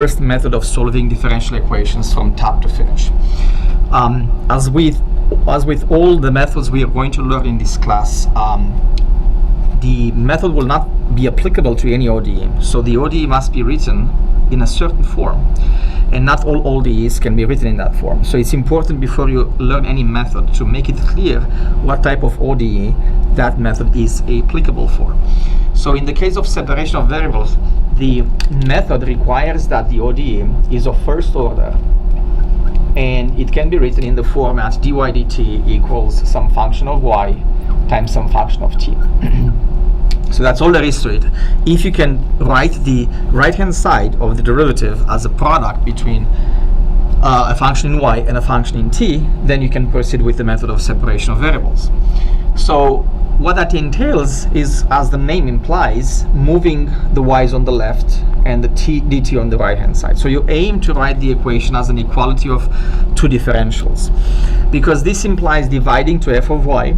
first method of solving differential equations from top to finish. As with all the methods we are going to learn in this class, the method will not be applicable to any ODE. So the ODE must be written in a certain form, and not all ODEs can be written in that form. So it's important before you learn any method to make it clear what type of ODE that method is applicable for. So in the case of separation of variables, the method requires that the ODE is of first order, and it can be written in the format dy dt equals some function of y times some function of t. So that's all there is to it. If you can write the right-hand side of the derivative as a product between a function in y and a function in t, then you can proceed with the method of separation of variables. So what that entails is, as the name implies, moving the y's on the left and the dt on the right-hand side. So you aim to write the equation as an equality of two differentials. Because this implies dividing to f of y,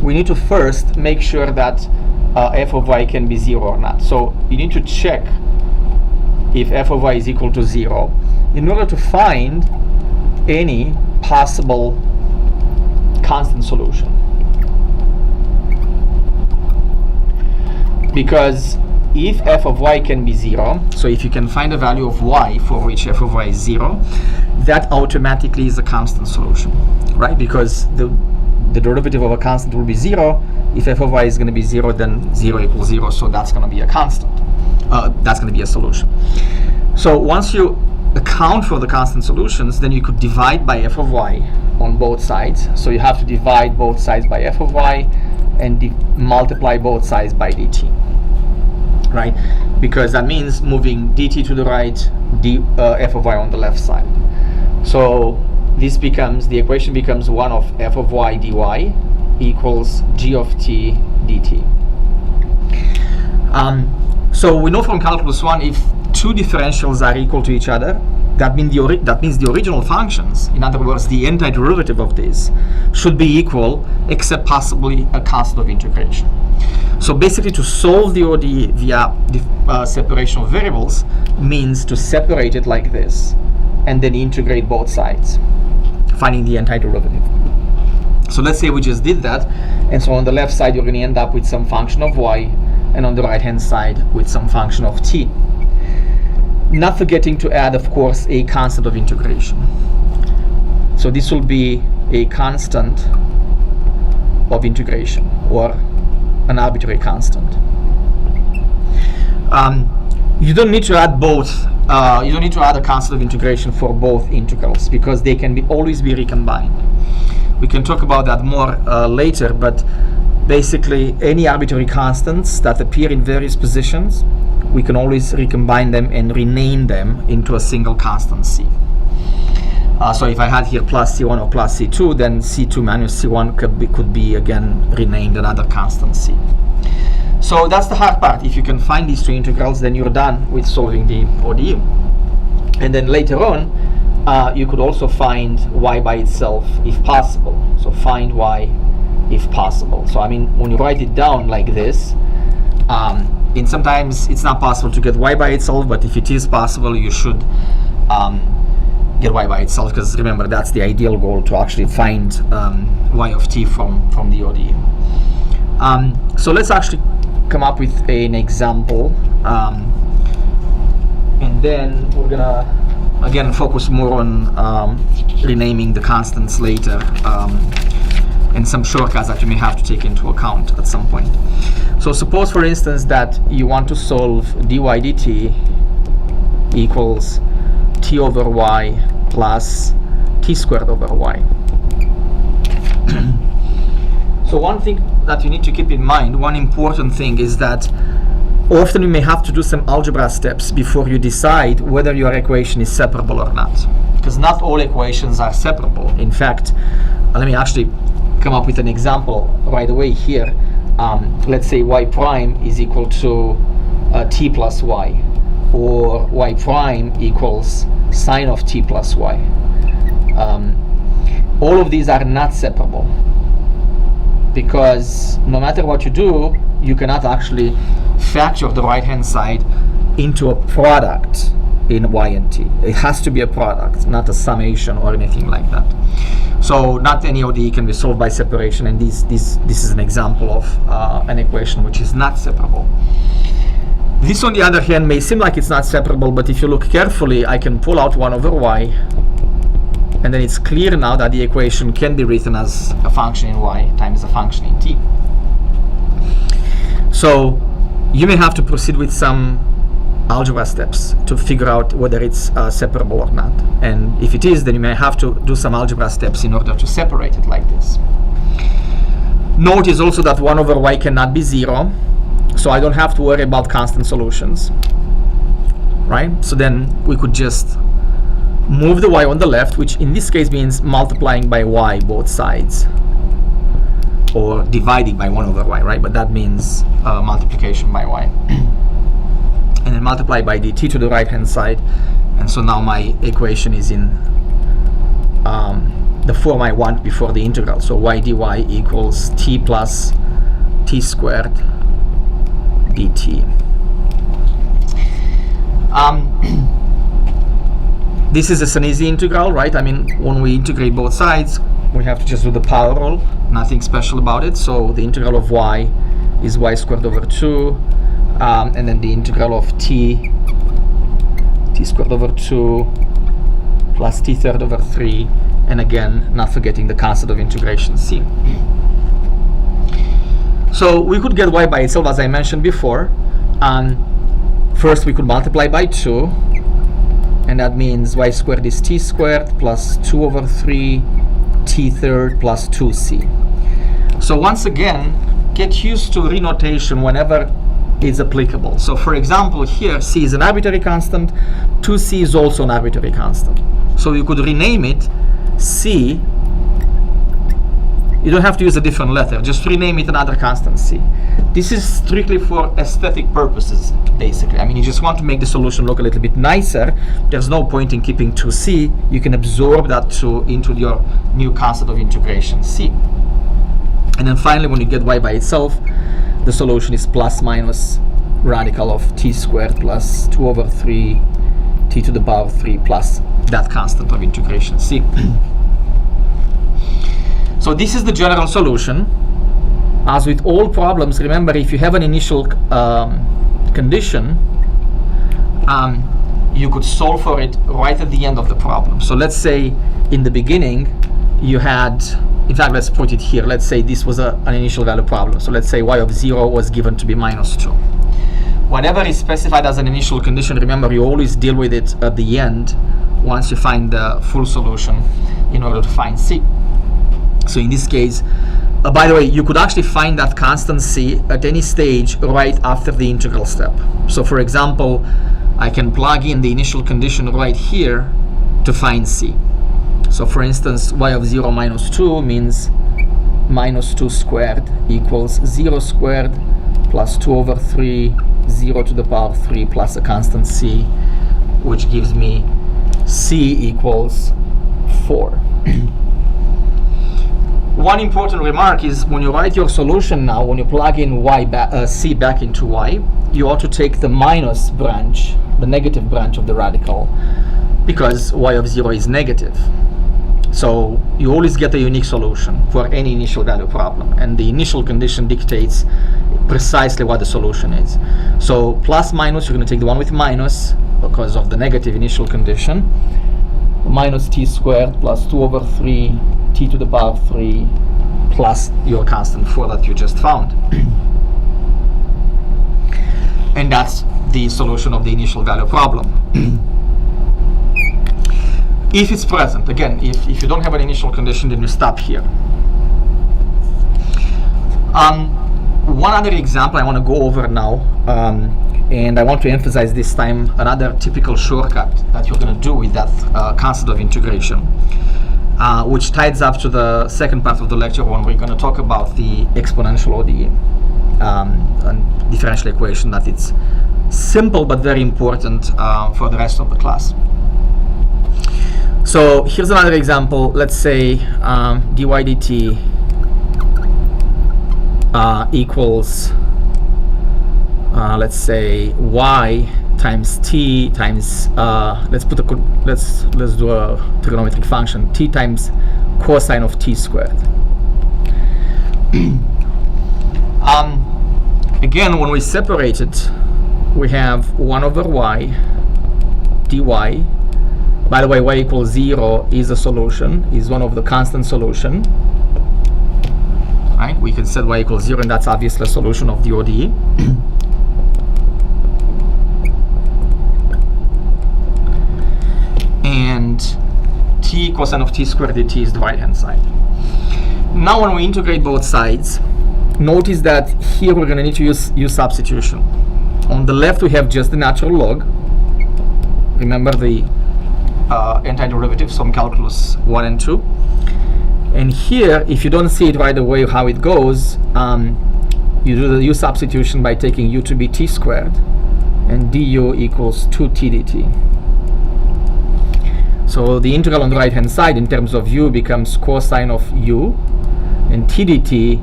we need to first make sure that f of y can be 0 or not. So you need to check if f of y is equal to 0 in order to find any possible constant solution. Because if f of y can be 0, so if you can find a value of y for which f of y is 0, that automatically is a constant solution, right? Because the derivative of a constant will be 0. If f of y is going to be 0, then 0 equals 0, so that's going to be a constant. That's going to be a solution. So once you account for the constant solutions, then you could divide by f of y on both sides. So you have to divide both sides by f of y and multiply both sides by dt, right? Because that means moving dt to the right, f of y on the left side. So this becomes, the equation becomes 1 of f of y dy equals g of t dt. So we know from calculus 1, if two differentials are equal to each other, that means the original functions, in other words, the antiderivative of this, should be equal, except possibly a constant of integration. So basically, to solve the ODE via separation of variables means to separate it like this, and then integrate both sides, finding the antiderivative. So let's say we just did that, and so on the left side you're going to end up with some function of y, and on the right hand side with some function of t. Not forgetting to add, of course, a constant of integration. So this will be a constant of integration, or an arbitrary constant. You don't need to add both. You don't need to add a constant of integration for both integrals, because they can always be recombined. We can talk about that more later, but basically any arbitrary constants that appear in various positions, we can always recombine them and rename them into a single constant c. So if I had here plus c1 or plus c2, then c2 minus c1 could be again renamed another constant c. So that's the hard part. If you can find these two integrals, then you're done with solving the ODE. And then later on, you could also find y by itself if possible. So find y if possible. So I mean, when you write it down like this, and sometimes it's not possible to get y by itself, but if it is possible, you should get y by itself, because remember, that's the ideal goal, to actually find y of t from the ODE. So let's actually come up with an example, and then we're gonna again focus more on renaming the constants later, and some shortcuts that you may have to take into account at some point. So suppose, for instance, that you want to solve dy dt equals t over y plus t squared over y. So one thing that you need to keep in mind, one important thing, is that often you may have to do some algebra steps before you decide whether your equation is separable or not. Because not all equations are separable. In fact, let me actually come up with an example right away here. Let's say y prime is equal to t plus y, or y prime equals sine of t plus y. All of these are not separable, because no matter what you do, you cannot actually factor the right hand side into a product in y and t. It has to be a product, not a summation or anything like that. So not any ODE can be solved by separation, and this is an example of an equation which is not separable. This, on the other hand, may seem like it's not separable, but if you look carefully, I can pull out 1 over y, and then it's clear now that the equation can be written as a function in y times a function in t. So you may have to proceed with some algebra steps to figure out whether it's separable or not. And if it is, then you may have to do some algebra steps in order to separate it like this. Note is also that 1 over y cannot be 0, so I don't have to worry about constant solutions, right? So then we could just move the y on the left, which in this case means multiplying by y both sides, or dividing by 1 over y, right? But that means multiplication by y. And then multiply by dt to the right hand side, and so now my equation is in the form I want before the integral. So y dy equals t plus t squared dt. This is an easy integral, right? I mean, when we integrate both sides, we have to just do the power rule, nothing special about it. So the integral of y is y squared over 2, and then the integral of t squared over 2 plus t third over 3, and again, not forgetting the constant of integration c. So we could get y by itself, as I mentioned before. First, we could multiply by 2, and that means y squared is t squared plus 2 over 3 t third plus 2c. So once again, get used to renotation whenever it's applicable. So for example, here c is an arbitrary constant, 2c is also an arbitrary constant. So you could rename it c. You don't have to use a different letter, just rename it another constant c. This is strictly for aesthetic purposes, basically. I mean, you just want to make the solution look a little bit nicer. There's no point in keeping 2c. You can absorb that 2 into your new constant of integration c. And then finally, when you get y by itself, the solution is plus minus radical of t squared plus 2 over 3 t to the power 3 plus that constant of integration c. So this is the general solution. As with all problems, remember, if you have an initial condition, you could solve for it right at the end of the problem. So let's say in the beginning you had, in fact, let's put it here. Let's say this was an initial value problem. So let's say y of 0 was given to be minus 2. Whatever is specified as an initial condition, remember, you always deal with it at the end once you find the full solution in order to find c. So in this case, by the way, you could actually find that constant c at any stage right after the integral step. So for example, I can plug in the initial condition right here to find c. So for instance, y of 0 minus 2 means minus 2 squared equals 0 squared plus 2 over 3, 0 to the power 3 plus a constant c, which gives me c equals 4. One important remark is when you write your solution now, when you plug in c back into y, you ought to take the minus branch, the negative branch of the radical, because y of 0 is negative. So you always get a unique solution for any initial value problem, and the initial condition dictates precisely what the solution is. So plus minus, you're going to take the one with minus because of the negative initial condition, minus t squared plus 2 over 3 t to the power 3 plus your constant 4 that you just found. And that's the solution of the initial value problem. If it's present, again, if you don't have an initial condition, then you stop here. One other example I want to go over now, and I want to emphasize this time another typical shortcut that you're going to do with that constant of integration, which ties up to the second part of the lecture when we're going to talk about the exponential ODE and differential equation, that it's simple but very important for the rest of the class. So here's another example. Let's say dy dt equals, let's say y times t times let's do a trigonometric function, t times cosine of t squared. Again, when we separate it, we have 1 over y dy. By the way, y equals 0 is a solution, is one of the constant solution. Right? We can set y equals 0, and that's obviously a solution of the ODE. And t cosine of t squared dt is the right hand side. Now when we integrate both sides, notice that here we're going to need to use substitution. On the left we have just the natural log. Remember the antiderivatives from calculus 1 and 2. And here, if you don't see it right away how it goes, you do the u substitution by taking u to be t squared, and du equals 2t dt. So the integral on the right hand side in terms of u becomes cosine of u, and t dt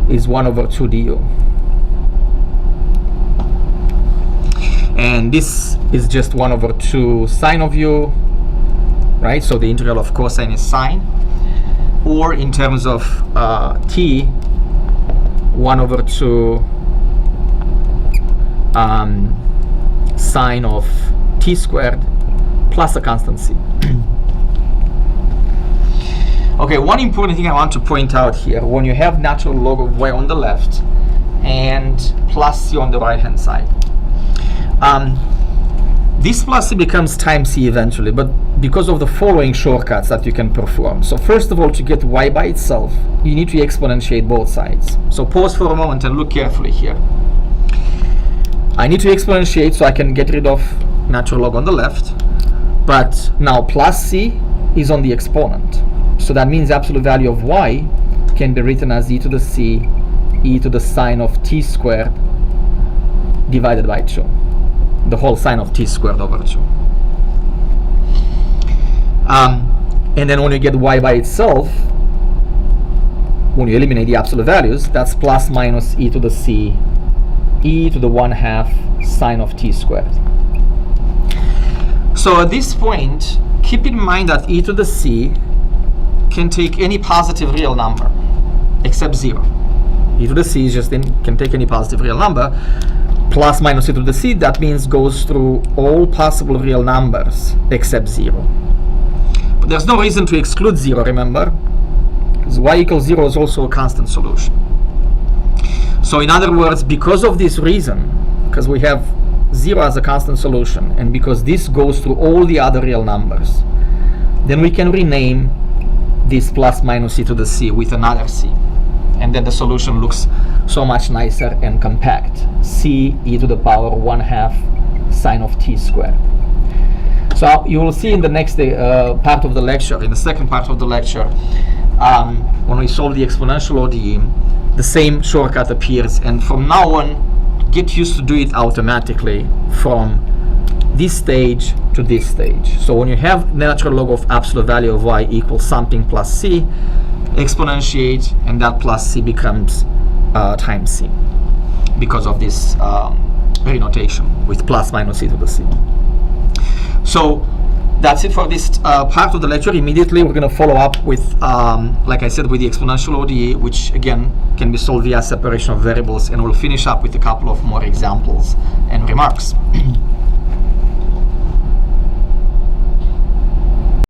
is 1 over 2 du. And this is just 1 over 2 sine of u, right? So the integral of cosine is sine. Or in terms of t, 1 over 2 sine of t squared plus a constant c. Okay, one important thing I want to point out here, when you have natural log of y on the left and plus c on the right hand side, this plus c becomes times c eventually, but because of the following shortcuts that you can perform. So first of all, to get y by itself, you need to exponentiate both sides. So pause for a moment and look carefully here. I need to exponentiate so I can get rid of natural log on the left, but now plus c is on the exponent. So that means the absolute value of y can be written as e to the c, e to the sine of t squared divided by 2. The whole sine of t squared over 2. And then when you get y by itself, when you eliminate the absolute values, that's plus minus e to the c, e to the 1/2 sine of t squared. So at this point, keep in mind that e to the c can take any positive real number except 0. E to the c is just can take any positive real number. Plus minus e to the c, that means goes through all possible real numbers except 0. But there's no reason to exclude 0, remember? Because y equals 0 is also a constant solution. So in other words, because of this reason, because we have 0 as a constant solution, and because this goes through all the other real numbers, then we can rename this plus minus e to the c with another c. And then the solution looks so much nicer and compact. C e to the power 1/2 sine of t squared. So you will see in the next part of the lecture, in the second part of the lecture, when we solve the exponential ODE, the same shortcut appears, and from now on, get used to do it automatically from this stage to this stage. So when you have natural log of absolute value of y equals something plus c, exponentiate, and that plus c becomes times c because of this renotation with plus minus e to the c. So that's it for this part of the lecture. Immediately we're going to follow up with, like I said, with the exponential ODE, which again can be solved via separation of variables, and we'll finish up with a couple of more examples and remarks.